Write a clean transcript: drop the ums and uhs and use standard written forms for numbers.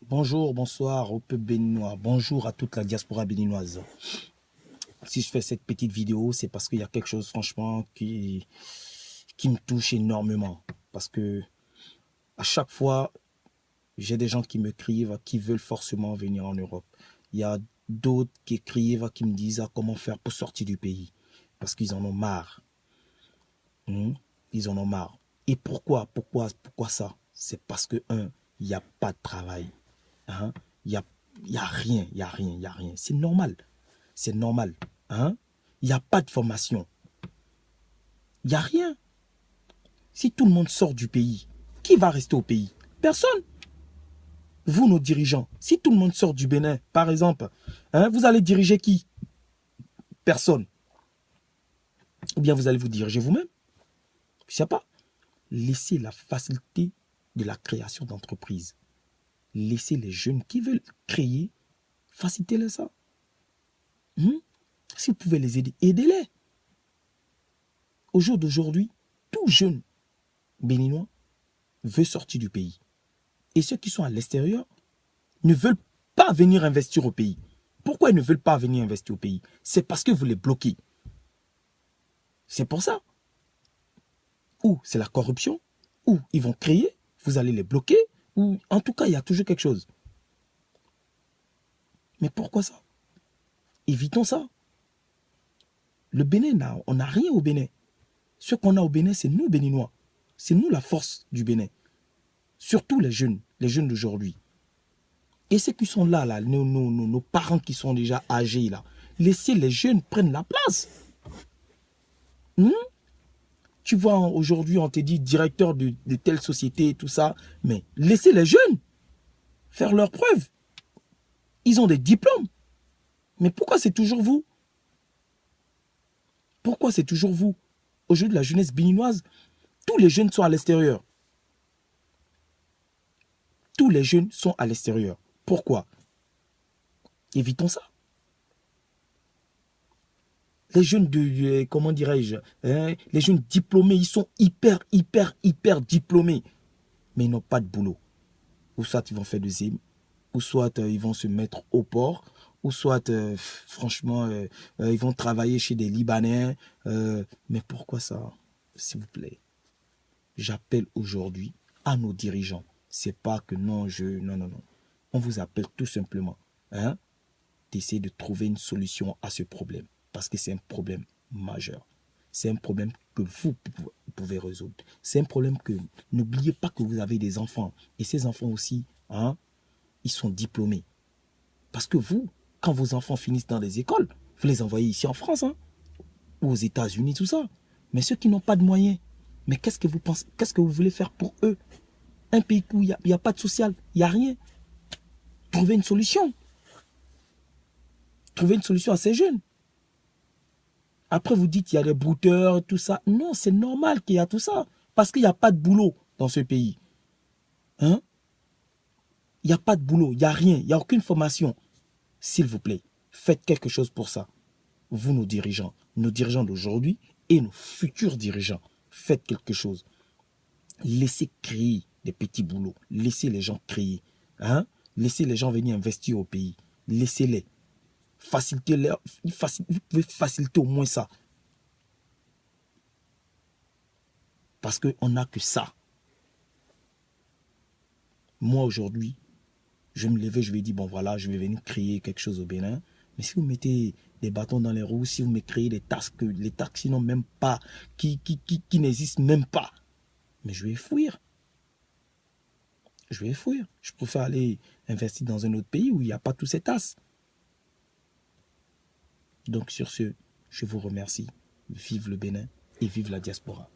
Bonjour, bonsoir au peuple béninois. Bonjour à toute la diaspora béninoise. Si je fais cette petite vidéo, c'est parce qu'il y a quelque chose, franchement, qui me touche énormément. Parce que à chaque fois, j'ai des gens qui m'écrivent, qui veulent forcément venir en Europe. Il y a d'autres qui écrivent, qui me disent comment faire pour sortir du pays. Parce qu'ils en ont marre. Ils en ont marre. Et pourquoi ça? C'est parce que, il n'y a pas de travail. Hein? Il y a rien, il y a rien, il y a rien. C'est normal. C'est normal. Hein? Il n'y a pas de formation. Il n'y a rien. Si tout le monde sort du pays, qui va rester au pays? Personne. Vous, nos dirigeants, si tout le monde sort du Bénin, par exemple, vous allez diriger qui? Personne. Ou bien vous allez vous diriger vous-même? Je ne sais pas. Laissez la facilité de la création d'entreprises. Laissez les jeunes qui veulent créer, facilitez-les ça. Si vous pouvez les aider, aidez-les. Au jour d'aujourd'hui, tout jeune béninois veut sortir du pays. Et ceux qui sont à l'extérieur ne veulent pas venir investir au pays. Pourquoi ils ne veulent pas venir investir au pays? C'est parce que vous les bloquez. C'est pour ça. Ou c'est la corruption, ou ils vont créer, vous allez les bloquer, ou en tout cas, il y a toujours quelque chose. Mais pourquoi ça? Évitons ça. Le Bénin, on n'a rien au Bénin. Ce qu'on a au Bénin, c'est nous, Béninois. C'est nous la force du Bénin. Surtout les jeunes d'aujourd'hui. Et ceux qui sont là, nos parents qui sont déjà âgés, là, laissez les jeunes prendre la place. Tu vois, aujourd'hui, on te dit directeur de telle société et tout ça, mais laissez les jeunes faire leurs preuves. Ils ont des diplômes. Mais pourquoi c'est toujours vous? Pourquoi c'est toujours vous? Aujourd'hui, la jeunesse béninoise, tous les jeunes sont à l'extérieur. Tous les jeunes sont à l'extérieur. Pourquoi? Évitons ça. Les jeunes comment dirais-je, les jeunes diplômés, ils sont hyper diplômés. Mais ils n'ont pas de boulot. Ou soit ils vont faire de zim, ou soit ils vont se mettre au port, ou soit, franchement, ils vont travailler chez des Libanais. Mais pourquoi ça? S'il vous plaît. J'appelle aujourd'hui à nos dirigeants. C'est pas que non, non. On vous appelle tout simplement d'essayer de trouver une solution à ce problème. Parce que c'est un problème majeur. C'est un problème que vous pouvez résoudre. C'est un problème que... N'oubliez pas que vous avez des enfants. Et ces enfants aussi, ils sont diplômés. Parce que vous, quand vos enfants finissent dans les écoles, vous les envoyez ici en France, ou aux États-Unis, tout ça. Mais ceux qui n'ont pas de moyens, mais qu'est-ce que vous pensez, qu'est-ce que vous voulez faire pour eux? Un pays où il n'y a pas de social, il n'y a rien. Trouvez une solution. Trouvez une solution à ces jeunes. Après, vous dites qu'il y a des brouteurs, tout ça. Non, c'est normal qu'il y a tout ça. Parce qu'il n'y a pas de boulot dans ce pays. Il n'y a pas de boulot, il n'y a rien, il n'y a aucune formation. S'il vous plaît, faites quelque chose pour ça. Vous, nos dirigeants d'aujourd'hui et nos futurs dirigeants, faites quelque chose. Laissez créer des petits boulots. Laissez les gens créer. Laissez les gens venir investir au pays. Laissez-les. Facilitez-les. Vous pouvez faciliter au moins ça. Parce qu'on n'a que ça. Moi, aujourd'hui, je vais me lever, je vais dire, bon voilà, je vais venir créer quelque chose au Bénin. Mais si vous mettez des bâtons dans les roues, si vous me créez des taxes que les taxis n'ont même pas, qui n'existent même pas, mais je vais fuir. Je vais fuir. Je préfère aller investir dans un autre pays où il n'y a pas tous ces tasses. Donc sur ce, je vous remercie. Vive le Bénin et vive la diaspora.